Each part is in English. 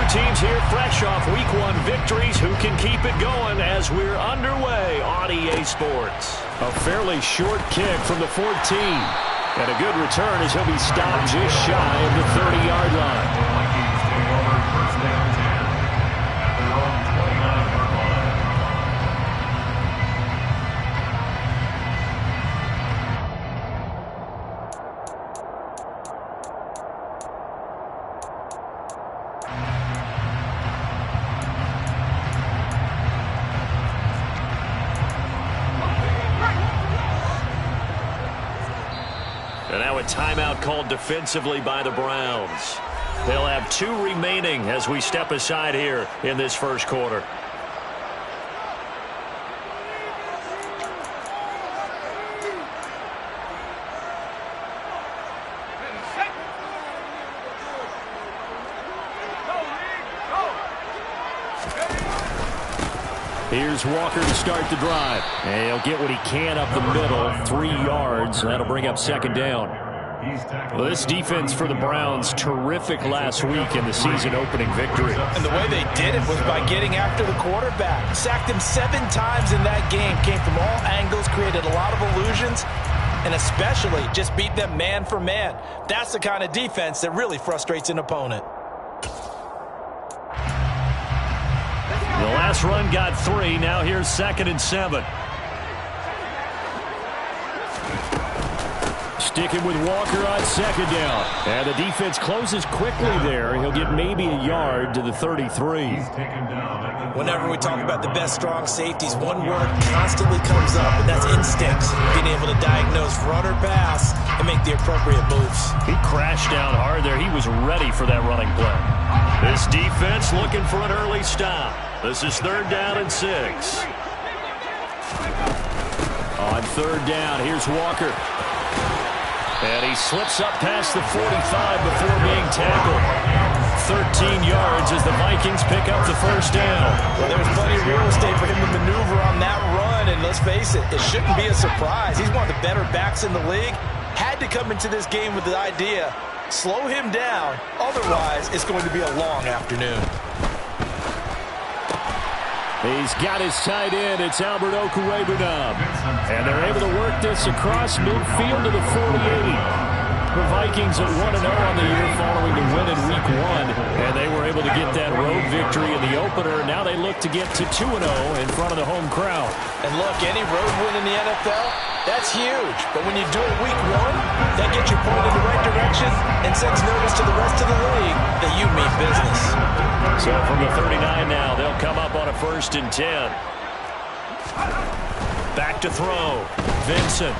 teams here fresh off Week 1 victories. Who can keep it going as we're underway on EA Sports? A fairly short kick from the 14. And a good return as he'll be stopped just shy of the 30-yard line. And now a timeout called defensively by the Browns. They'll have 2 remaining as we step aside here in this first quarter. Here's Walker to start the drive. And he'll get what he can up the middle, 3 yards. That'll bring up second down. Well, this defense for the Browns, terrific last week in the season-opening victory. And the way they did it was by getting after the quarterback. Sacked him 7 times in that game. Came from all angles, created a lot of illusions, and especially just beat them man for man. That's the kind of defense that really frustrates an opponent. The last run got 3. Now here's 2nd and 7. Sticking with Walker on 2nd down. And the defense closes quickly there. He'll get maybe a yard to the 33. Whenever we talk about the best strong safeties, one word constantly comes up, and that's instincts. Being able to diagnose run or pass and make the appropriate moves. He crashed down hard there. He was ready for that running play. This defense looking for an early stop. This is 3rd down and 6. On 3rd down, here's Walker. And he slips up past the 45 before being tackled. 13 yards as the Vikings pick up the first down. Well, there was plenty of real estate for him to maneuver on that run, and let's face it, it shouldn't be a surprise. He's one of the better backs in the league. Had to come into this game with the idea, slow him down, otherwise it's going to be a long afternoon. He's got his tight end. It's Albert Okwuegbunam. And they're able to work this across midfield to the 48. The Vikings at 1-0 on the year following the win in Week 1. And they were able to get that road victory in the opener. Now they look to get to 2-0 in front of the home crowd. And look, any road win in the NFL, that's huge. But when you do it Week 1, that gets you pointed in the right direction and sends notice to the rest of the league that you mean business. So from the 39 now, they'll come up on a 1st and 10. Back to throw. Vincent.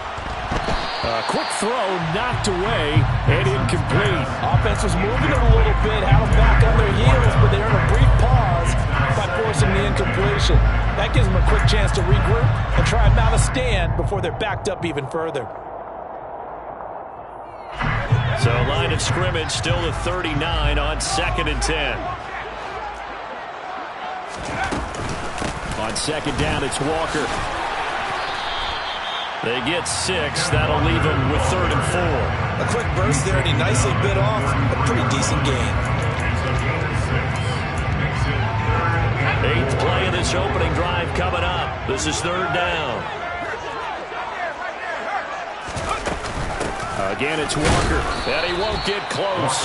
A quick throw knocked away and incomplete. Offense was moving it a little bit, had them back on their heels, but they earned a brief pause by forcing the incompletion. That gives them a quick chance to regroup and try and mount a stand before they're backed up even further. So line of scrimmage still the 39 on 2nd and 10. On 2nd down, it's Walker. They get 6. That'll leave them with 3rd and 4. A quick burst there, and he nicely bit off a pretty decent gain. 8th play of this opening drive coming up. This is 3rd down. Again, it's Walker. And he won't get close.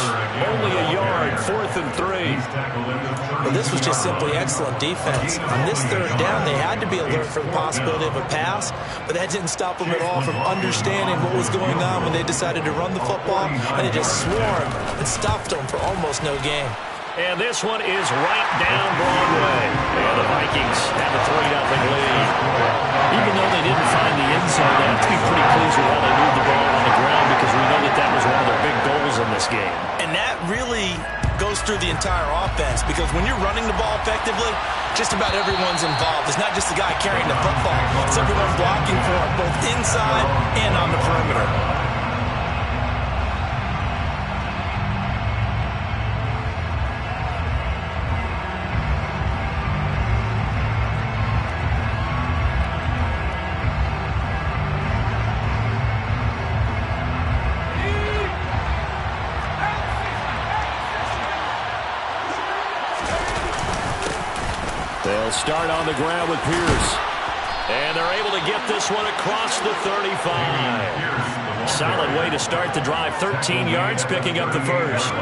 Only a yard. 4th and 3. Well, this was just simply excellent defense. On this 3rd down, they had to be alert for the possibility of a pass, but that didn't stop them at all from understanding what was going on when they decided to run the football, and they just swarmed and stopped them for almost no gain. And this one is right down Broadway. And the Vikings have a 3-0 lead. Even though they didn't find the end zone, they have to be pretty pleased with how they moved the ball on the ground, because we know that that was one of their big goals in this game. And that really goes through the entire offense, because when you're running the ball effectively, just about everyone's involved. It's not just the guy carrying the football. It's everyone blocking for it, both inside and on the perimeter. They'll start on the ground with Pierce. And they're able to get this one across the 35. Solid way to start the drive. 13 yards, picking up the first.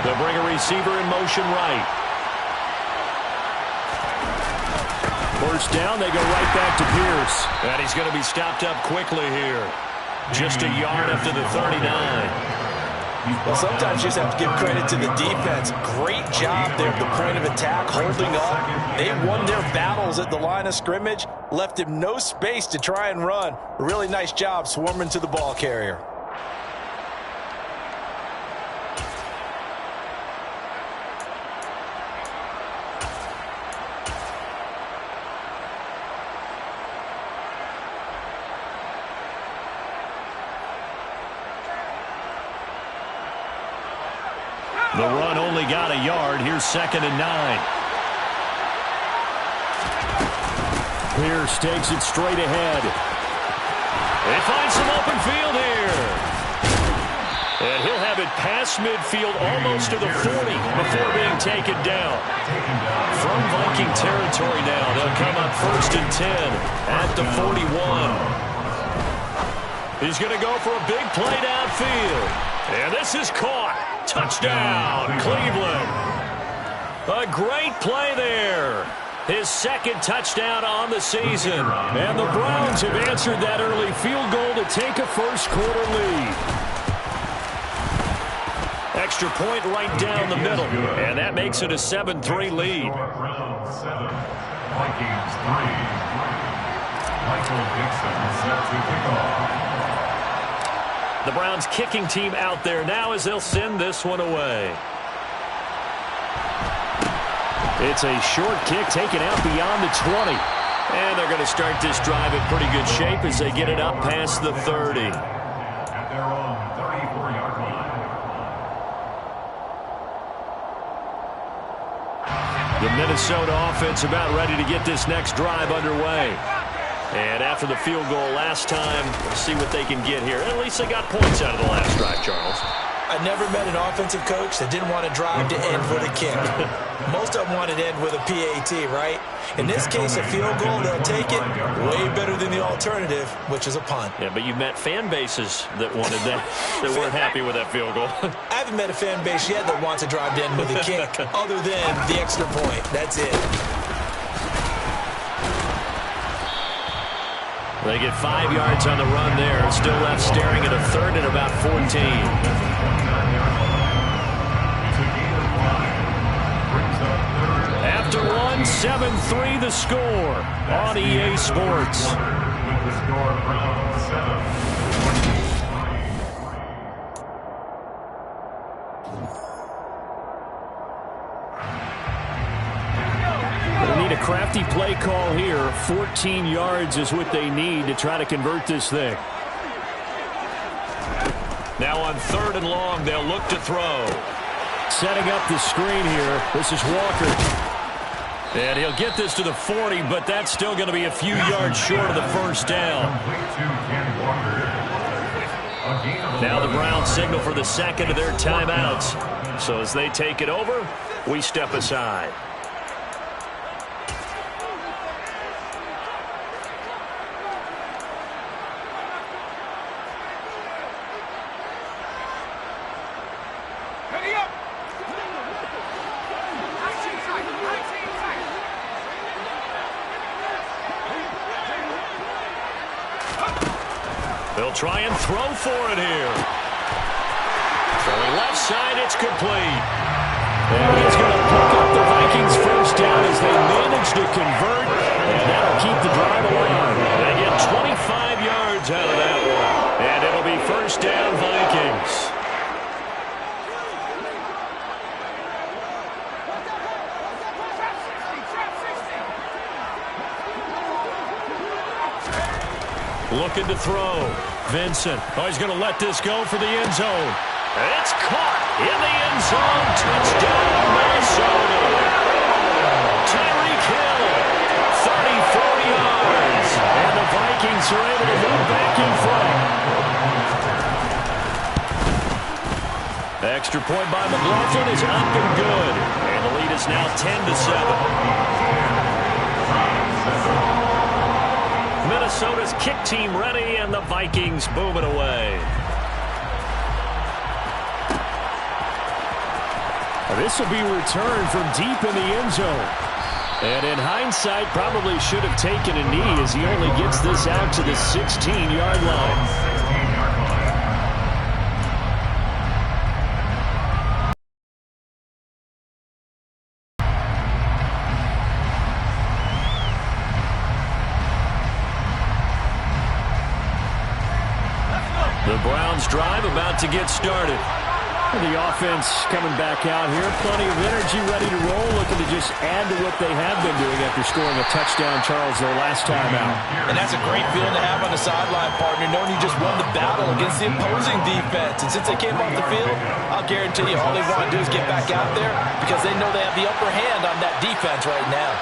They'll bring a receiver in motion right. First down, they go right back to Pierce. And he's going to be stopped up quickly here. Just a yard after the 39. Well, sometimes you just have to give credit to the defense. Great job there at the point of attack, holding up. They won their battles at the line of scrimmage, left him no space to try and run. A really nice job swarming to the ball carrier. The run only got a yard. Here's 2nd and 9. Pierce takes it straight ahead. They find some open field here. And he'll have it past midfield almost to the 40 before being taken down. From Viking territory now, they'll come up 1st and 10 at the 41. He's going to go for a big play downfield. And this is caught. Touchdown, Cleveland. A great play there. His 2nd touchdown on the season. And the Browns have answered that early field goal to take a first-quarter lead. Extra point right down the middle. And that makes it a 7-3 lead. Browns 7, Vikings 3. Michael Dixon set to kick off. The Browns kicking team out there now as they'll send this one away. It's a short kick taken out beyond the 20. And they're going to start this drive in pretty good shape as they get it up past the 30. At their own 34-yard line. The Minnesota offense about ready to get this next drive underway. And after the field goal last time, we'll see what they can get here. At least they got points out of the last drive, Charles. I never met an offensive coach that didn't want to drive to end with a kick. Most of them wanted to end with a PAT, right? In this case, a field goal, they'll take it. Way better than the alternative, which is a punt. Yeah, but you've met fan bases that wanted that, that weren't happy with that field goal. I haven't met a fan base yet that wants to drive to end with a kick, other than the extra point. That's it. They get 5 yards on the run there. Still left staring at a 3rd and about 14. After one, 7-3 the score on EA Sports. With the score, Browns 7. Crafty play call here. 14 yards is what they need to try to convert this thing. Now on 3rd and long, they'll look to throw. Setting up the screen here. This is Walker. And he'll get this to the 40, but that's still going to be a few yards short of the first down. Now the Browns signal for the 2nd of their timeouts. So as they take it over, we step aside. They'll try and throw for it here. Throwing left side, it's complete. And he's going to pick up the Vikings first down as they manage to convert. And that'll keep the drive alive. They get 25 yards out of that one. And it'll be first down Vikings. Looking to throw. Vincent. Oh, he's going to let this go for the end zone. It's caught in the end zone. Touchdown, Minnesota. Tyreek Hill, 34 yards. And the Vikings are able to move back in front. Extra point by McLaughlin is up and good. And the lead is now 10-7. Minnesota's kick team ready, and the Vikings boom it away. This will be returned from deep in the end zone. And in hindsight, probably should have taken a knee as he only gets this out to the 16-yard line. The Browns drive about to get started. The offense coming back out here. Plenty of energy, ready to roll, looking to just add to what they have been doing after scoring a touchdown, Charles, their last time out. And that's a great feeling to have on the sideline, partner, knowing you just won the battle against the opposing defense. And since they came off the field, I'll guarantee you all they want to do is get back out there because they know they have the upper hand on that defense right now.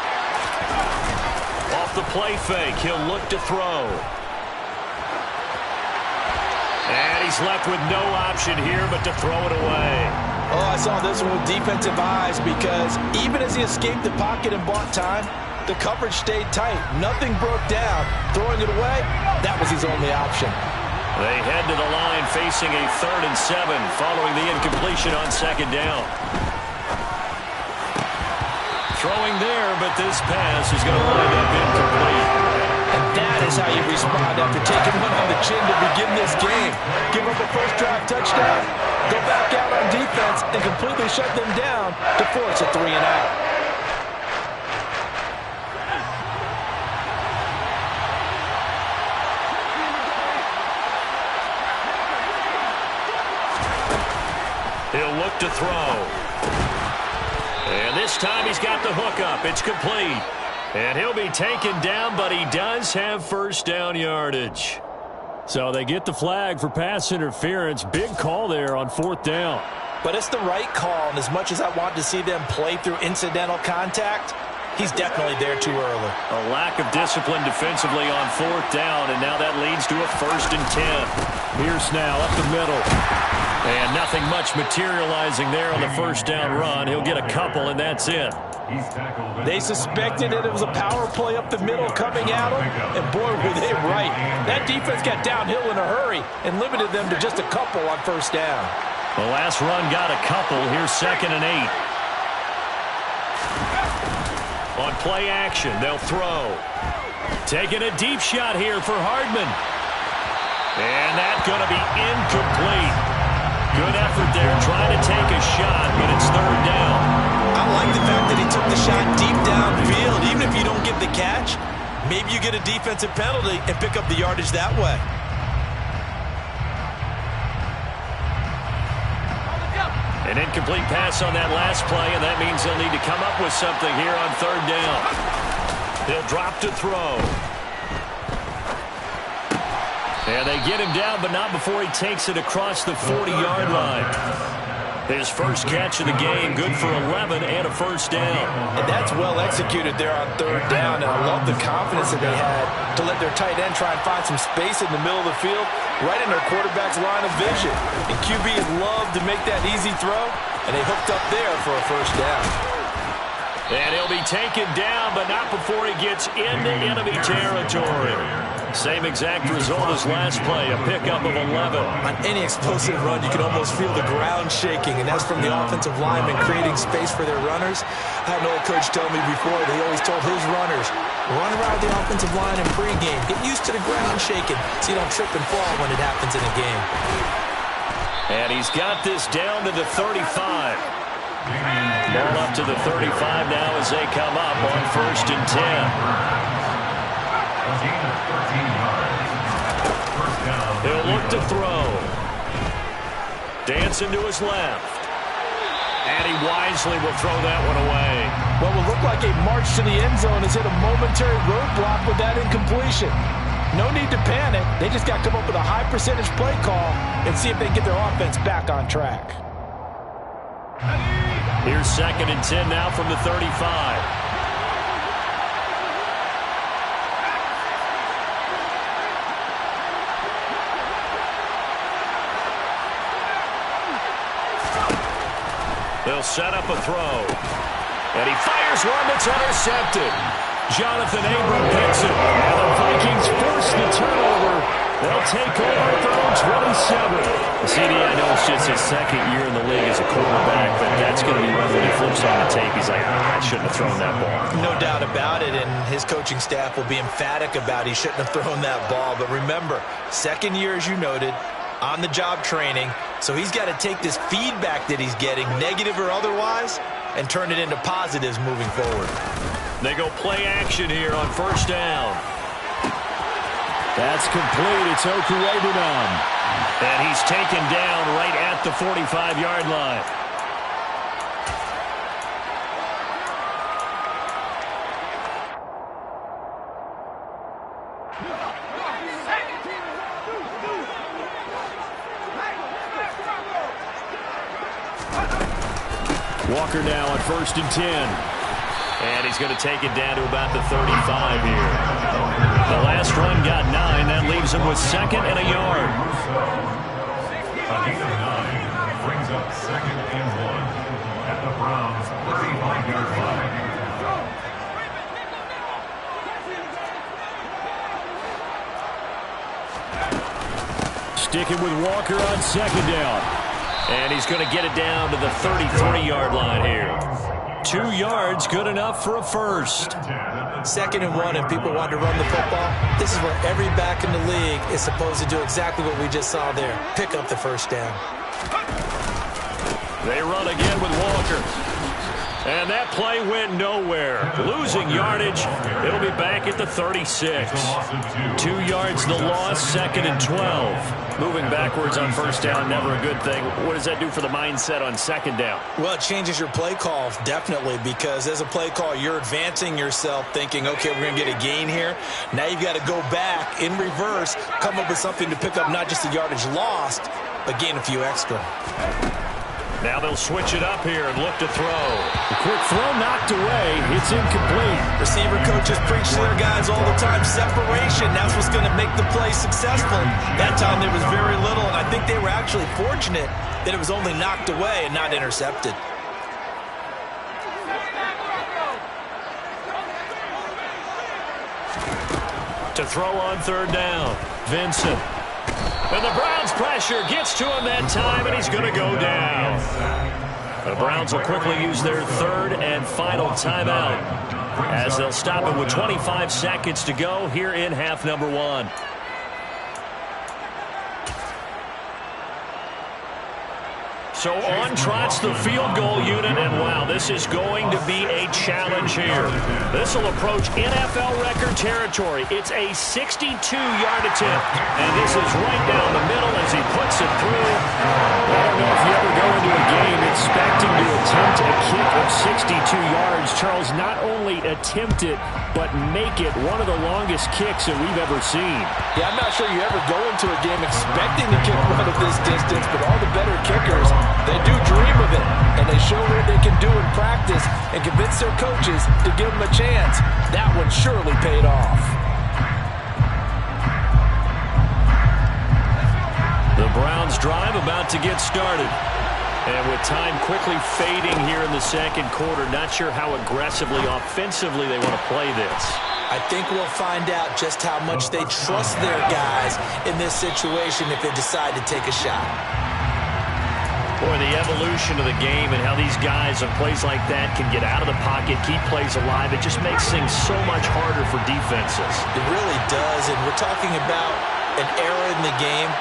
Off the play fake, he'll look to throw. And he's left with no option here but to throw it away. Oh, I saw this one with defensive eyes because even as he escaped the pocket and bought time, the coverage stayed tight. Nothing broke down. Throwing it away, that was his only option. They head to the line facing a 3rd and 7 following the incompletion on 2nd down. Throwing there, but this pass is going to wind up incomplete. And that is how you respond after taking one on the chin to begin this game. Give up a first drive touchdown, go back out on defense, and completely shut them down to force a 3-and-out. He'll look to throw. And this time he's got the hook up. It's complete. And he'll be taken down, but he does have first down yardage. So they get the flag for pass interference. Big call there on 4th down. But it's the right call, and as much as I want to see them play through incidental contact, he's definitely there too early. A lack of discipline defensively on 4th down, and now that leads to a 1st and 10. Pierce now up the middle. And nothing much materializing there on the first down run. He'll get a couple, and that's it. They suspected that it was a power play up the middle coming at them, and boy, were they right. That defense got downhill in a hurry and limited them to just a couple on first down. The last run got a couple. Here's 2nd and 8. On play action, they'll throw. Taking a deep shot here for Hardman. And that's going to be incomplete. Good effort there trying to take a shot, but it's 3rd down. I like the fact that he took the shot deep downfield. Even if you don't get the catch, maybe you get a defensive penalty and pick up the yardage that way. An incomplete pass on that last play, and that means they'll need to come up with something here on 3rd down. He'll drop to throw. And they get him down, but not before he takes it across the 40-yard line. His first catch of the game, good for 11 and a first down. And that's well executed there on 3rd down. And I love the confidence that they had to let their tight end try and find some space in the middle of the field, right in their quarterback's line of vision. And QBs love to make that easy throw, and they hooked up there for a first down. And he'll be taken down, but not before he gets into enemy territory. Same exact result as last play, a pickup of 11. On any explosive run, you can almost feel the ground shaking, and that's from the offensive linemen creating space for their runners. I had an old coach tell me before, they always told his runners, run around the offensive line in pregame. Get used to the ground shaking so you don't trip and fall when it happens in a game. And he's got this down to the 35. Ball up to the 35 now as they come up on 1st and 10. He'll look to throw. Dancing to his left. And he wisely will throw that one away. What will look like a march to the end zone has hit a momentary roadblock with that incompletion. No need to panic. They just got to come up with a high percentage play call and see if they can get their offense back on track. Here's 2nd and 10 now from the 35. They'll set up a throw. And he fires one that's intercepted. Jonathan Abram picks it. And the Vikings force the turnover. They'll take over at their own 27. CD, I know it's just his second year in the league as a quarterback, but that's going to be one when he flips on the tape. He's like, I shouldn't have thrown that ball. No doubt about it, and his coaching staff will be emphatic about he shouldn't have thrown that ball. But remember, second year, as you noted, on-the-job training, so he's got to take this feedback that he's getting, negative or otherwise, and turn it into positives moving forward. They go play action here on first down. That's complete. It's Okuwebunam. And he's taken down right at the 45-yard line. Walker now on 1st and 10. And he's going to take it down to about the 35 here. The last run got 9. That leaves him with 2nd and a yard. A gain of 9 brings up 2nd and 1 at the Browns' 35-yard line. Sticking with Walker on 2nd down. And he's going to get it down to the 33-yard line here. 2 yards, good enough for a first. 2nd and 1, and people want to run the football. This is where every back in the league is supposed to do exactly what we just saw there. Pick up the first down. They run again with Walker. And that play went nowhere. Losing yardage. It'll be back at the 36. 2 yards the loss, 2nd and 12. Moving backwards on first down, never a good thing. What does that do for the mindset on 2nd down? Well, it changes your play call, definitely, because as a play call, you're advancing yourself thinking, okay, we're going to get a gain here. Now you've got to go back in reverse, come up with something to pick up not just the yardage lost, but gain a few extra. Now they'll switch it up here and look to throw. The quick throw knocked away. It's incomplete. Receiver coaches preach to their guys all the time. Separation, that's what's going to make the play successful. That time there was very little, and I think they were actually fortunate that it was only knocked away and not intercepted. To throw on 3rd down, Vincent. And the Browns pressure gets to him that time, and he's going to go down. The Browns will quickly use their 3rd and final timeout as they'll stop it with 25 seconds to go here in half number 1. So on trots the field goal unit, and wow, this is going to be a challenge here. This will approach NFL record territory. It's a 62-yard attempt, and this is right down the middle as he puts it through. I don't know if you ever go into a game expecting to attempt a kick of 62 yards. Charles, not only attempt it, but make it one of the longest kicks that we've ever seen. Yeah, I'm not sure you ever go into a game expecting to kick one of this distance, but all the better kickers, they do dream of it, and they show what they can do in practice and convince their coaches to give them a chance. That one surely paid off. The Browns drive about to get started. And with time quickly fading here in the 2nd quarter, not sure how aggressively, offensively they want to play this. I think we'll find out just how much they trust their guys in this situation if they decide to take a shot. Boy, the evolution of the game and how these guys on plays like that can get out of the pocket, keep plays alive, it just makes things so much harder for defenses. It really does, and we're talking about an era in the game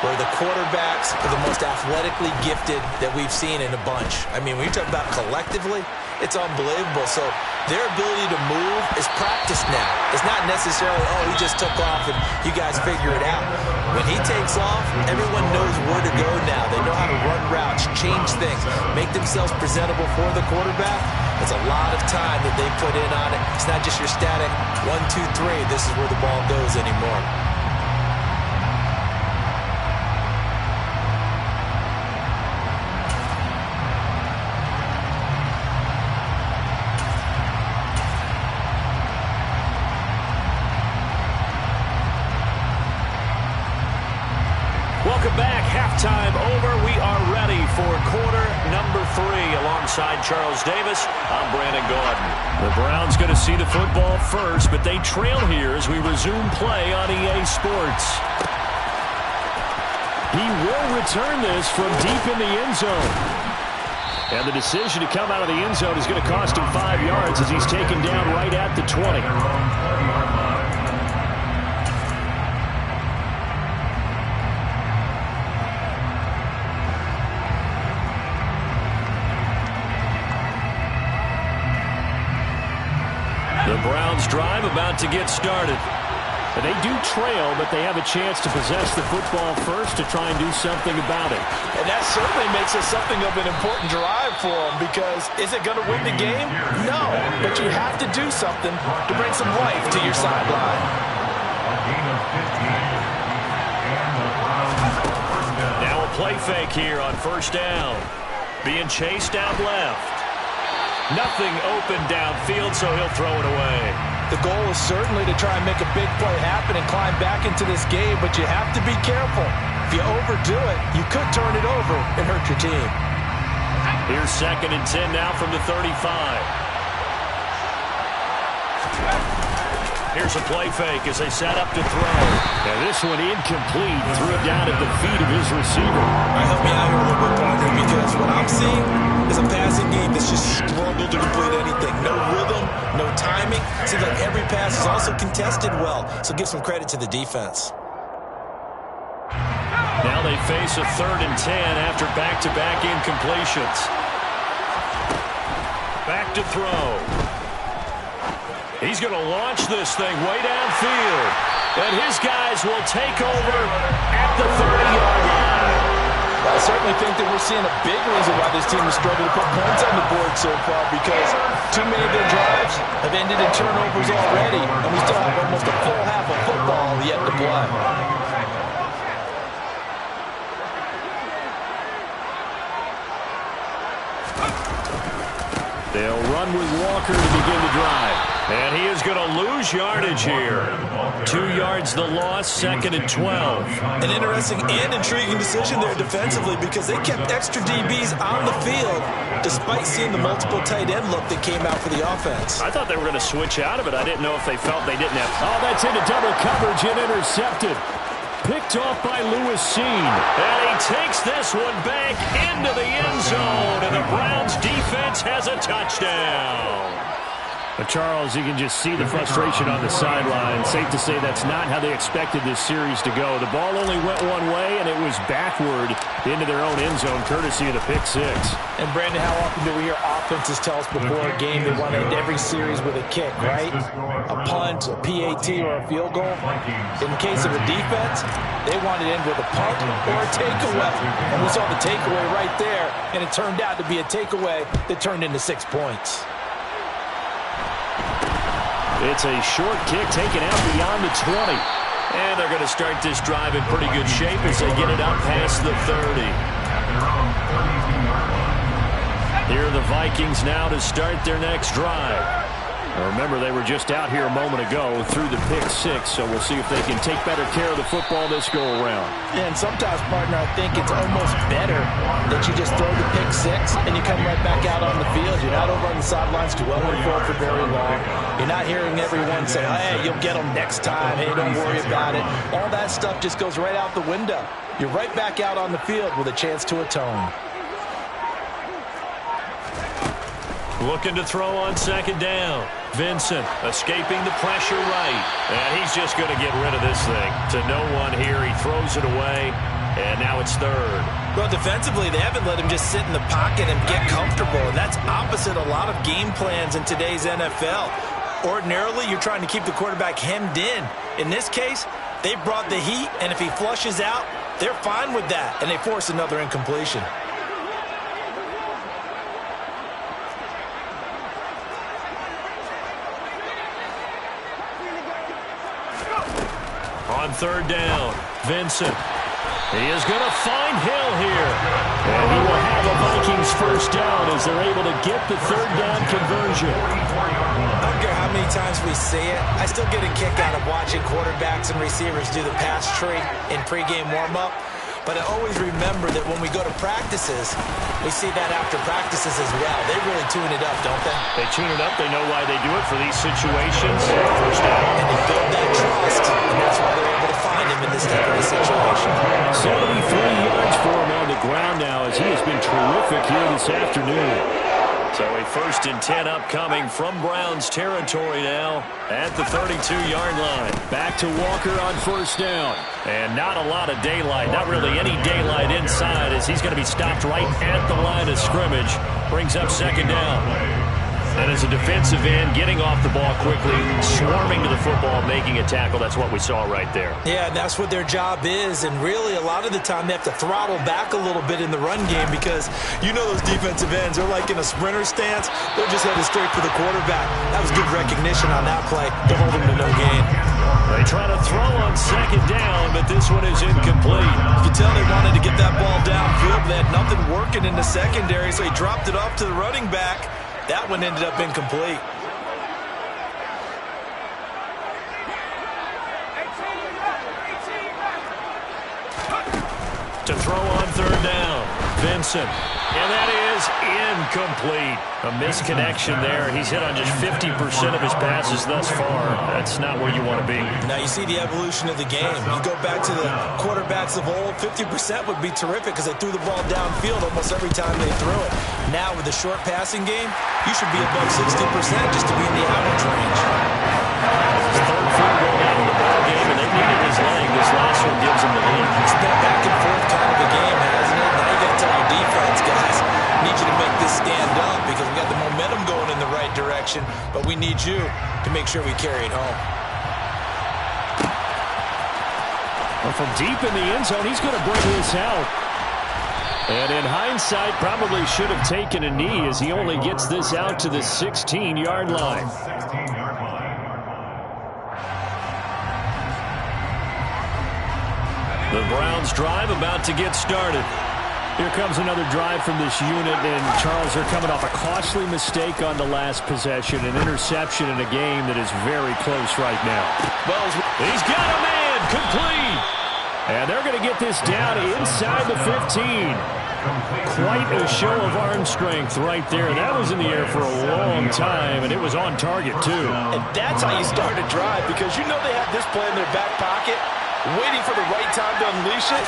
where the quarterbacks are the most athletically gifted that we've seen in a bunch. I mean, when you talk about collectively, it's unbelievable. So their ability to move is practiced now. It's not necessarily, oh, he just took off and you guys figure it out. When he takes off, everyone knows where to go now. They know how to run routes, change things, make themselves presentable for the quarterback. It's a lot of time that they put in on it. It's not just your static 1, 2, 3. This is where the ball goes anymore. Welcome back. Halftime over. We are ready for quarter number alongside Charles Davis. I'm Brandon Gaudin. The Browns going to see the football first, but they trail here as we resume play on EA Sports. He will return this from deep in the end zone. And the decision to come out of the end zone is going to cost him 5 yards as he's taken down right at the 20. The Browns drive about to get started. They do trail, but they have a chance to possess the football first to try and do something about it. And that certainly makes it something of an important drive for them, because is it going to win the game? No, but you have to do something to bring some life to your sideline. Now a play fake here on first down. Being chased out left. Nothing open downfield, so he'll throw it away. The goal is certainly to try and make a big play happen and climb back into this game, but you have to be careful. If you overdo it, you could turn it over and hurt your team. Here's 2nd and 10 now from the 35. Here's a play fake as they set up to throw. And this one incomplete. Threw it down at the feet of his receiver. Help me out here a little bit, partner, because what I'm seeing is a passing game that's just struggled to complete anything. No rhythm, no timing. Seems like every pass is also contested well, so give some credit to the defense. Now they face a 3rd and 10 after back-to-back incompletions. Back to throw. He's going to launch this thing way downfield. And his guys will take over at the 30-yard line. I certainly think that we're seeing a big reason why this team has struggled to put points on the board so far, because too many of their drives have ended in turnovers already, and we still have almost a full half of football yet to play. They'll run with Walker to begin the drive. And he is going to lose yardage here. 2 yards the loss, 2nd and 12. An interesting and intriguing decision there defensively, because they kept extra DBs on the field despite seeing the multiple tight end look that came out for the offense. I thought they were going to switch out of it. I didn't know if they felt they didn't have... Oh, that's into double coverage and intercepted. Picked off by Lewis Seen. And he takes this one back into the end zone. And the Browns defense has a touchdown. But Charles, you can just see the frustration on the sideline. Safe to say that's not how they expected this series to go. The ball only went one way, and it was backward into their own end zone, courtesy of the pick six. And, Brandon, how often do we hear offenses tell us before a game they want to end every series with a kick, right? A punt, a PAT, or a field goal. In the case of a defense, they want to end with a punt or a takeaway. And we saw the takeaway right there, and it turned out to be a takeaway that turned into 6 points. It's a short kick taken out beyond the 20. And they're going to start this drive in pretty good shape as they get it up past the 30. Here are the Vikings now to start their next drive. Now remember, they were just out here a moment ago through the pick six, so we'll see if they can take better care of the football this go-around. Yeah, and sometimes, partner, I think it's almost better that you just throw the pick six and you come right back out on the field. You're not over on the sidelines dwelling for very long. You're not hearing everyone say, hey, you'll get them next time. Hey, don't worry about it. All that stuff just goes right out the window. You're right back out on the field with a chance to atone. Looking to throw on 2nd down. Vincent escaping the pressure right. And he's just going to get rid of this thing. To no one here. He throws it away. And now it's 3rd. Well, defensively, they haven't let him just sit in the pocket and get comfortable. And that's opposite a lot of game plans in today's NFL. Ordinarily, you're trying to keep the quarterback hemmed in. In this case, they brought the heat. And if he flushes out, they're fine with that. And they force another incompletion. On 3rd down, Vincent. He is going to find Hill here. And he will have a Vikings first down as they're able to get the 3rd down conversion. I don't care how many times we say it, I still get a kick out of watching quarterbacks and receivers do the pass tree in pregame warm-up. But I always remember that when we go to practices, we see that after practices as well. They really tune it up, don't they? They tune it up. They know why they do it for these situations. First down. And they build that trust, and that's why they're able to find him in this type of a situation. 73 yards for him on the ground now as he has been terrific here this afternoon. So a 1st and 10 upcoming from Browns territory now at the 32-yard line. Back to Walker on 1st down. And not a lot of daylight, not really any daylight inside as he's going to be stopped right at the line of scrimmage. Brings up 2nd down. And as a defensive end, getting off the ball quickly, swarming to the football, making a tackle, that's what we saw right there. Yeah, and that's what their job is. And really, a lot of the time, they have to throttle back a little bit in the run game because you know those defensive ends, they're like in a sprinter stance. They're just headed straight for the quarterback. That was good recognition on that play to hold them to no gain. They try to throw on 2nd down, but this one is incomplete. You can tell they wanted to get that ball downfield. They had nothing working in the secondary, so he dropped it off to the running back. That one ended up incomplete. To throw on 3rd down, Vincent. And that is incomplete. A misconnection there. He's hit on just 50% of his passes thus far. That's not where you want to be. Now you see the evolution of the game. You go back to the quarterbacks of old, 50% would be terrific because they threw the ball downfield almost every time they threw it. Now with the short passing game, you should be above 60% just to be in the average range. His 3rd field goal out of the ball game, and they needed his leg. This last one gives him the lead. It's been a back and forth kind of a game, hasn't it? Now you got to tell your defense, guys, need you to make this stand up because we got the momentum going in the right direction, but we need you to make sure we carry it home. Well, from deep in the end zone, he's going to bring this out. And in hindsight, probably should have taken a knee as he only gets this out to the 16-yard line. 16-yard line. The Browns drive about to get started. Here comes another drive from this unit, and Charles, they're coming off a costly mistake on the last possession, an interception in a game that is very close right now. He's got a man, complete. And they're going to get this down inside the 15. Quite a show of arm strength right there. That was in the air for a long time, and it was on target, too. And that's how you start a drive because you know they have this play in their back pocket, waiting for the right time to unleash it.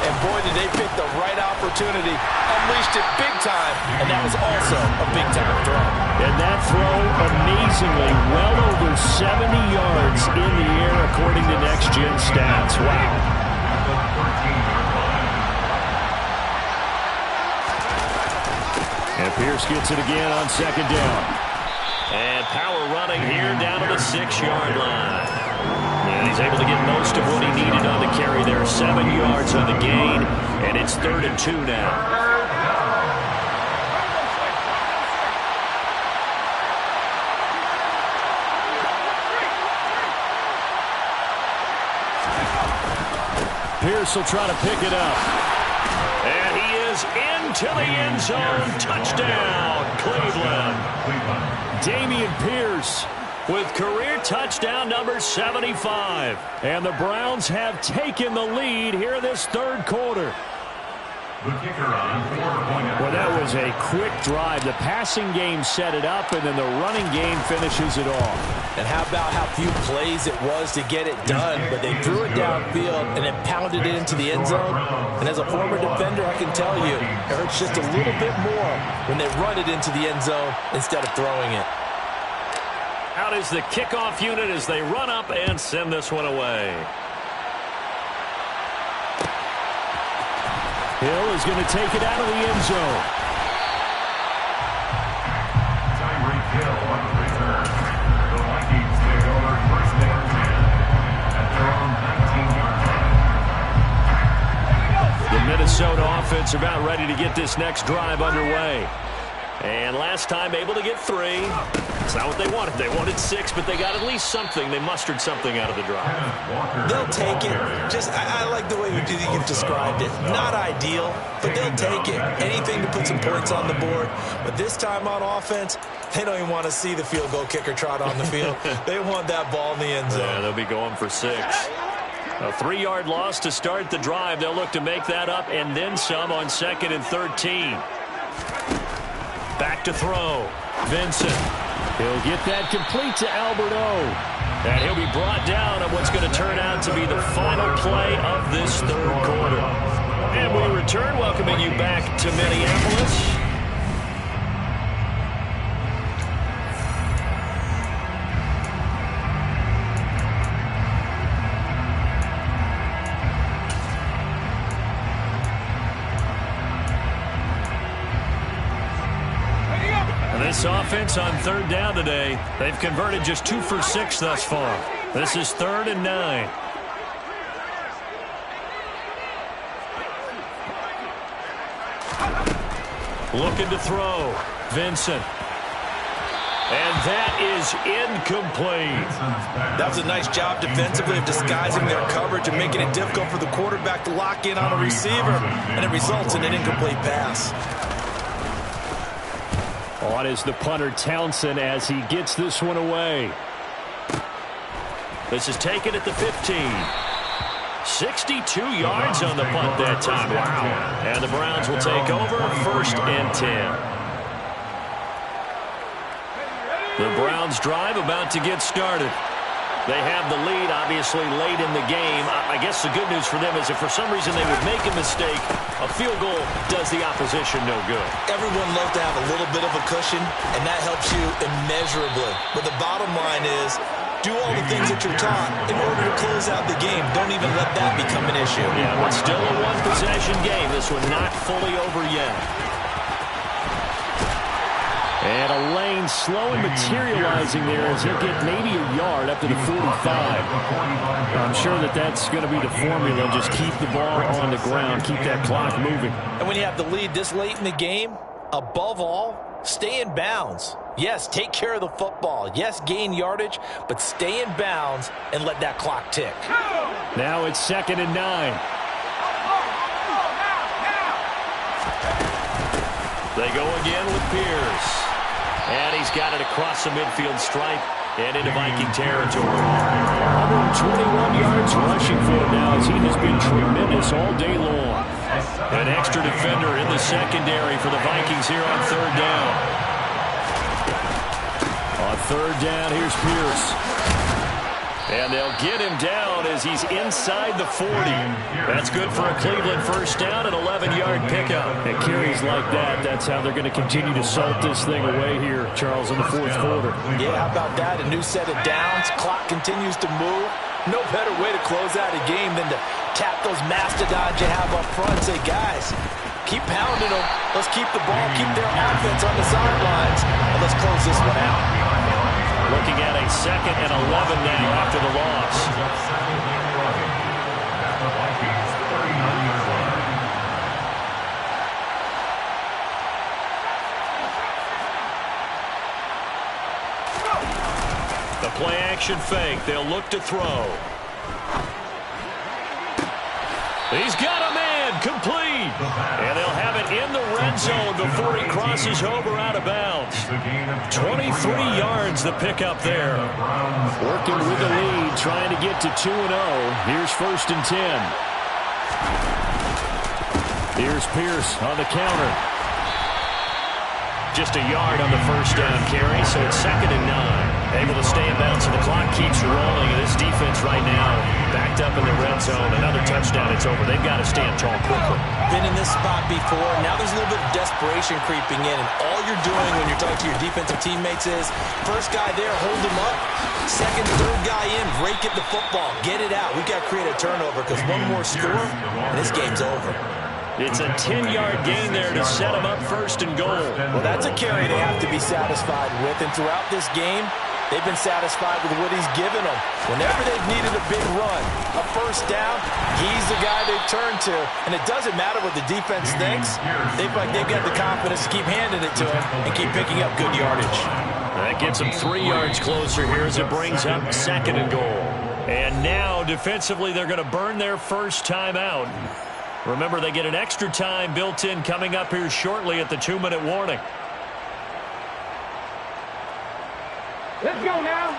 And boy, did they pick the right opportunity. Unleashed it big time, and that was also a big-time throw. And that throw, amazingly, well over 70 yards in the air, according to Next Gen Stats. Wow. And Pierce gets it again on 2nd down. And power running here down to the 6-yard line. And he's able to get most of what he needed on the carry there. 7 yards on the gain, and it's 3rd and 2 now. Pierce will try to pick it up. And he is into the end zone. Touchdown, Cleveland. Dameon Pierce with career touchdown number 75. And the Browns have taken the lead here this 3rd quarter. Well, that was a quick drive. The passing game set it up, and then the running game finishes it off. And how about how few plays it was to get it done, but they threw it downfield and then pounded it into the end zone. And as a former defender, I can tell you, it hurts just a little bit more when they run it into the end zone instead of throwing it. Out is the kickoff unit as they run up and send this one away. Hill is going to take it out of the end zone. Tyreek Hill on the return. The Vikings take over 1st and 10 at their own 19-yard line. The Minnesota offense about ready to get this next drive underway. And last time able to get 3. It's not what they wanted. They wanted 6, but they got at least something. They mustered something out of the drive. They'll take it. I like the way you've described it. Not ideal, but they'll take it. Anything to put some points on the board. But this time on offense, they don't even want to see the field goal kicker trot on the field. They want that ball in the end zone. Yeah, they'll be going for 6. A 3-yard loss to start the drive. They'll look to make that up and then some on 2nd and 13. Back to throw. Vincent. He'll get that complete to Alberto. And he'll be brought down on what's going to turn out to be the final play of this 3rd quarter. And we return, welcoming you back to Minneapolis. This offense on 3rd down today, they've converted just 2 for 6 thus far. This is 3rd and 9. Looking to throw. Vincent. And that is incomplete. That was a nice job defensively of disguising their coverage and making it difficult for the quarterback to lock in on a receiver, and it results in an incomplete pass. On is the punter, Townsend, as he gets this one away. This is taken at the 15. 62 yards on the punt that time. Wow. And the Browns will take over 1st and 10. The Browns drive about to get started. They have the lead, obviously, late in the game. I guess the good news for them is if for some reason they would make a mistake, a field goal does the opposition no good. Everyone loves to have a little bit of a cushion, and that helps you immeasurably. But the bottom line is, do all the things that you're taught in order to close out the game. Don't even let that become an issue. Yeah, but still a one-possession game. This one not fully over yet. And a lane slowly materializing there as he'll get maybe a yard up to the 45. I'm sure that that's going to be the formula. Just keep the ball on the ground. Keep that clock moving. And when you have the lead this late in the game, above all, stay in bounds. Yes, take care of the football. Yes, gain yardage, but stay in bounds and let that clock tick. Now it's 2nd and 9. They go again with Pierce. And he's got it across the midfield stripe and into Viking territory. 121 yards rushing for him now as he has been tremendous all day long. An extra defender in the secondary for the Vikings here on 3rd down. On 3rd down, here's Pierce. And they'll get him down as he's inside the 40. That's good for a Cleveland 1st down, an 11-yard pickup. And carries like that, that's how they're going to continue to salt this thing away here, Charles, in the 4th quarter. Yeah, how about that? A new set of downs. Clock continues to move. No better way to close out a game than to tap those mastodons you have up front and say, guys, keep pounding them. Let's keep the ball, keep their offense on the sidelines, and let's close this one out. Looking at a 2nd and 11 now after the loss. The play action fake. They'll look to throw. He's got a man complete. And they'll have it in the red zone before he crosses over out of bounds. 23 yards the pickup there. Working with the lead, trying to get to 2-0. Here's 1st and 10. Here's Pierce on the counter. Just a yard on the 1st down carry, so it's 2nd and 9. Able to stay in bounds, so the clock keeps rolling. And this defense right now backed up in the red zone. Another touchdown, it's over. They've got to stand tall quickly. Been in this spot before. Now there's a little bit of desperation creeping in. And all you're doing when you're talking to your defensive teammates is, first guy there, hold him up. Second, third guy in, rake at the football. Get it out. We've got to create a turnover because one more score, and this game's over. It's a 10-yard gain there to set him up 1st and goal. Well, that's a carry they have to be satisfied with. And throughout this game, they've been satisfied with what he's given them. Whenever they've needed a big run, a 1st down, he's the guy they turn to. And it doesn't matter what the defense thinks. They've got the confidence to keep handing it to him and keep picking up good yardage. That gets them 3 yards closer here as it brings up 2nd and goal. And now, defensively, they're going to burn their first time out. Remember, they get an extra time built in coming up here shortly at the 2-minute warning. Let's go now.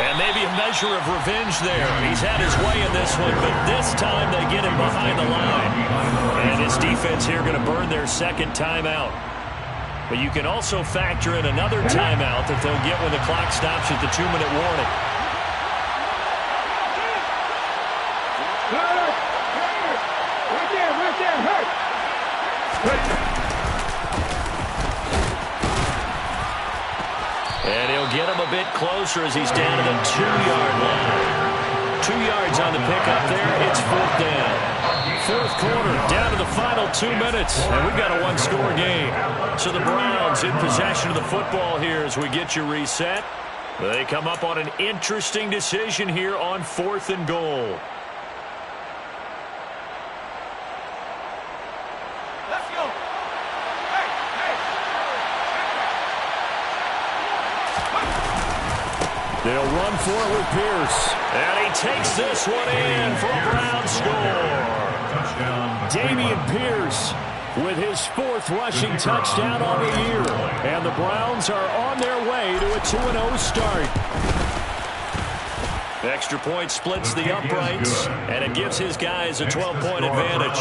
And maybe a measure of revenge there. He's had his way in this one, but this time they get him behind the line. And his defense here going to burn their second timeout. But you can also factor in another timeout that they'll get when the clock stops at the 2-minute warning. And he'll get him a bit closer as he's down to the 2-yard line. 2 yards on the pickup there. It's 4th down. Fourth quarter, down to the final 2 minutes. And we've got a one-score game. So the Browns in possession of the football here as we get you reset. They come up on an interesting decision here on 4th and goal. They'll run for it with Pierce. And he takes this one in for a Brown score. Dameon Pierce with his 4th rushing touchdown on the year. And the Browns are on their way to a 2-0 start. The extra point splits the uprights, and it gives his guys a 12-point advantage.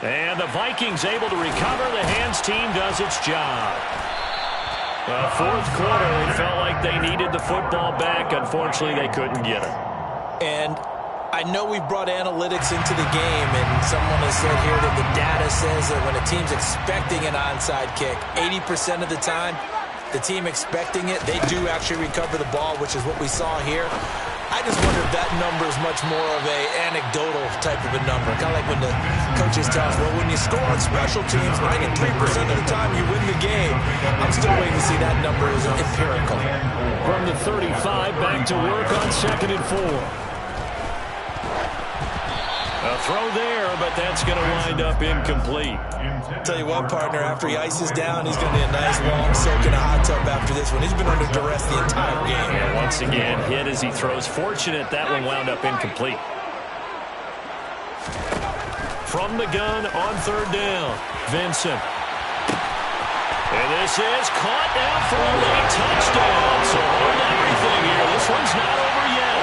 And the Vikings able to recover. The hands team does its job. Fourth quarter, they felt like they needed the football back. Unfortunately, they couldn't get it. And I know we brought analytics into the game, and someone has said here that the data says that when a team's expecting an onside kick, 80% of the time, the team expecting it, they do actually recover the ball, which is what we saw here. I just wonder if that number is much more of a anecdotal type of a number. Kind of like when the coaches tell us, well, when you score on special teams, 93% of the time you win the game. I'm still waiting to see that number is empirical. From the 35, back to work on 2nd and 4. A throw there, but that's going to wind up incomplete. Tell you what, partner, after he ices down, he's going to be a nice long soak in a hot tub after this one. He's been under duress the entire game. And once again, hit as he throws. Fortunate that one wound up incomplete. From the gun on 3rd down, Vincent. And this is caught down for a late touchdown. So hold everything here. This one's not over yet.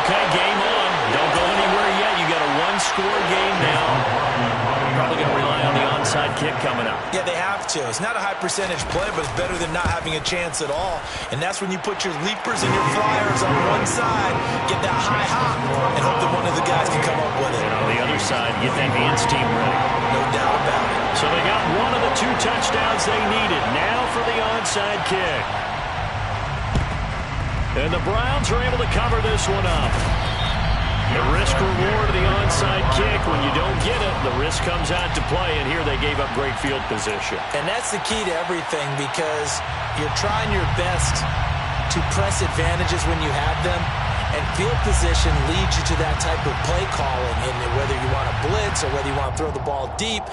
Okay, game on. Don't go anywhere yet. You got a one-score game now. Probably going to rely on the onside kick coming up. Yeah, they have to. It's not a high percentage play, but it's better than not having a chance at all. And that's when you put your leapers and your flyers on one side, get that high hop, and hope that one of the guys can come up with it. And on the other side, get that hands team ready. No doubt about it. So they got one of the 2 touchdowns they needed. Now for the onside kick. And the Browns are able to cover this one up. The risk-reward of the onside kick, when you don't get it, the risk comes out to play, and here they gave up great field position. And that's the key to everything, because you're trying your best to press advantages when you have them, and field position leads you to that type of play calling, and whether you want to blitz or whether you want to throw the ball deep,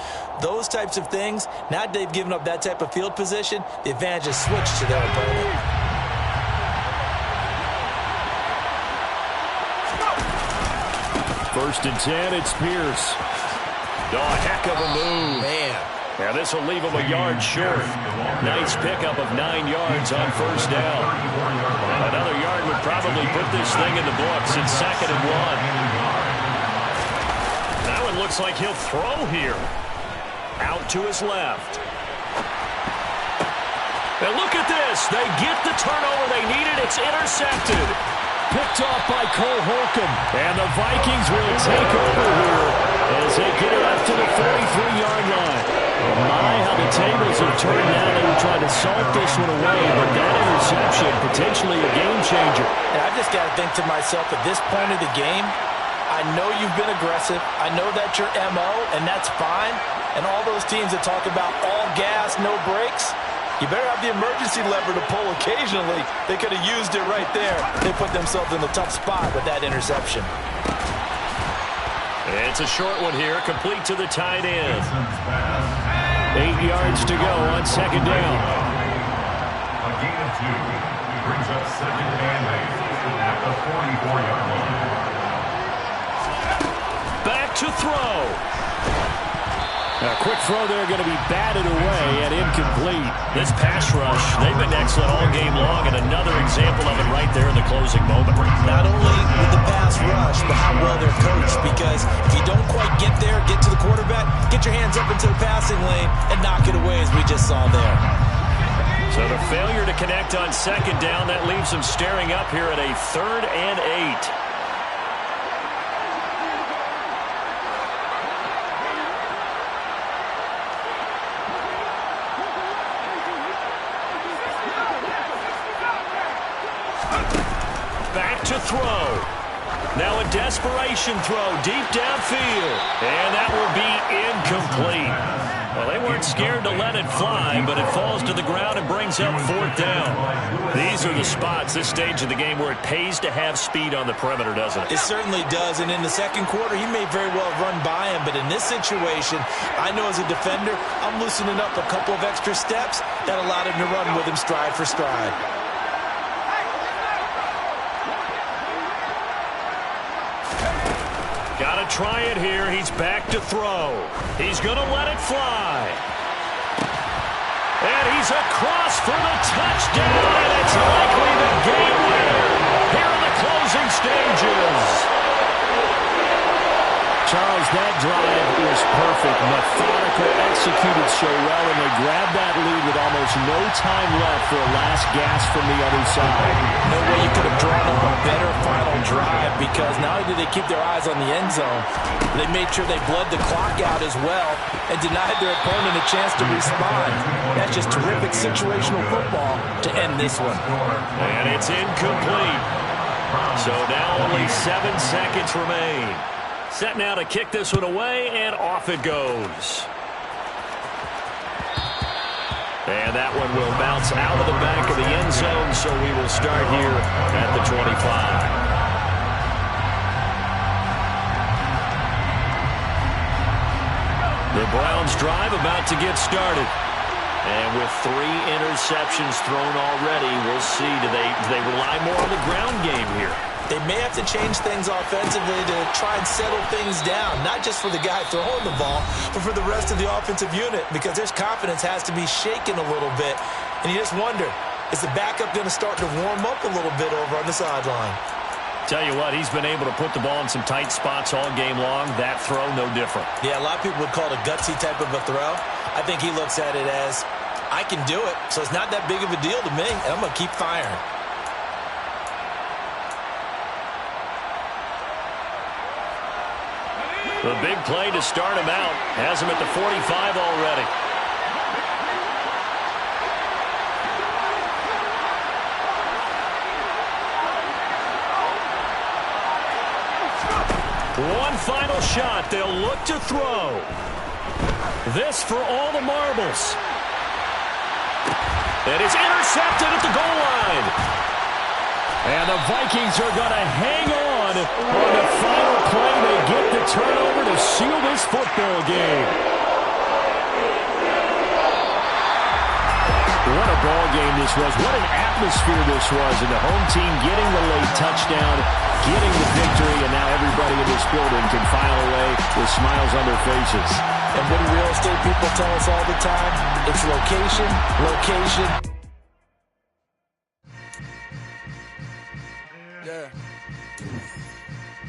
those types of things, now that they've given up that type of field position, the advantage is switched to their opponent. First and 10, it's Pierce. Oh, a heck of a move. Man. Now this will leave him a yard short. Nice pickup of 9 yards on 1st down. Another yard would probably put this thing in the books. It's 2nd and 1. That one looks like he'll throw here. Out to his left. And look at this. They get the turnover they needed. It's intercepted. Picked off by Cole Holcomb. And the Vikings will take over here as they get it up to the 43-yard line. My, how the tables have turned now. They were trying to salt this one away, but that interception, potentially a game changer. And I just got to think to myself, at this point of the game, I know you've been aggressive. I know that's your MO, and that's fine. And all those teams that talk about all gas, no brakes, you better have the emergency lever to pull occasionally. They could have used it right there. They put themselves in a tough spot with that interception. It's a short one here, complete to the tight end. 8 yards to go on 2nd down. A gain of 2 brings up 2nd and 8 at the 44-yard line. Back to throw. A quick throw there going to be batted away and incomplete. This pass rush, they've been excellent all game long, and another example of it right there in the closing moment. Not only with the pass rush, but how well they're coached, because if you don't quite get there, get to the quarterback, get your hands up into the passing lane and knock it away, as we just saw there. So the failure to connect on second down, that leaves them staring up here at a 3rd and 8. Back to throw. Now a desperation throw deep downfield. And that will be incomplete. Well, they weren't scared to let it fly, but it falls to the ground and brings up 4th down. These are the spots, this stage of the game, where it pays to have speed on the perimeter, doesn't it? It certainly does, and in the second quarter, he may very well run by him, but in this situation, I know as a defender, I'm loosening up a couple of extra steps that allowed him to run with him stride for stride. Got to try it here. He's back to throw. He's going to let it fly. And he's across for the touchdown, and it's likely the game winner here in the closing stages. Charles, that drive was perfect. Methodical, executed so well, and they grabbed that lead with almost no time left for a last gasp from the other side. No way you could have drawn up a better final drive, because not only did they keep their eyes on the end zone, they made sure they bled the clock out as well and denied their opponent a chance to respond. That's just terrific situational football to end this one. And it's incomplete. So now only 7 seconds remain. Set now to kick this one away, and off it goes. And that one will bounce out of the back of the end zone, so we will start here at the 25. The Browns drive about to get started. And with 3 interceptions thrown already, we'll see. Do they rely more on the ground game here? They may have to change things offensively to try and settle things down, not just for the guy throwing the ball, but for the rest of the offensive unit, because their confidence has to be shaken a little bit. And you just wonder, is the backup going to start to warm up a little bit over on the sideline? Tell you what, he's been able to put the ball in some tight spots all game long. That throw, no different. Yeah, a lot of people would call it a gutsy type of a throw. I think he looks at it as, I can do it, so it's not that big of a deal to me, and I'm going to keep firing. The big play to start him out has him at the 45 already. One final shot. They'll look to throw. This for all the marbles. And it's intercepted at the goal line. And the Vikings are going to hang on the final play. They get the turnover to seal this football game. What a ball game this was. What an atmosphere this was. And the home team getting the late touchdown, getting the victory, and now everybody in this building can file away with smiles on their faces. And what do real estate people tell us all the time? It's location, location,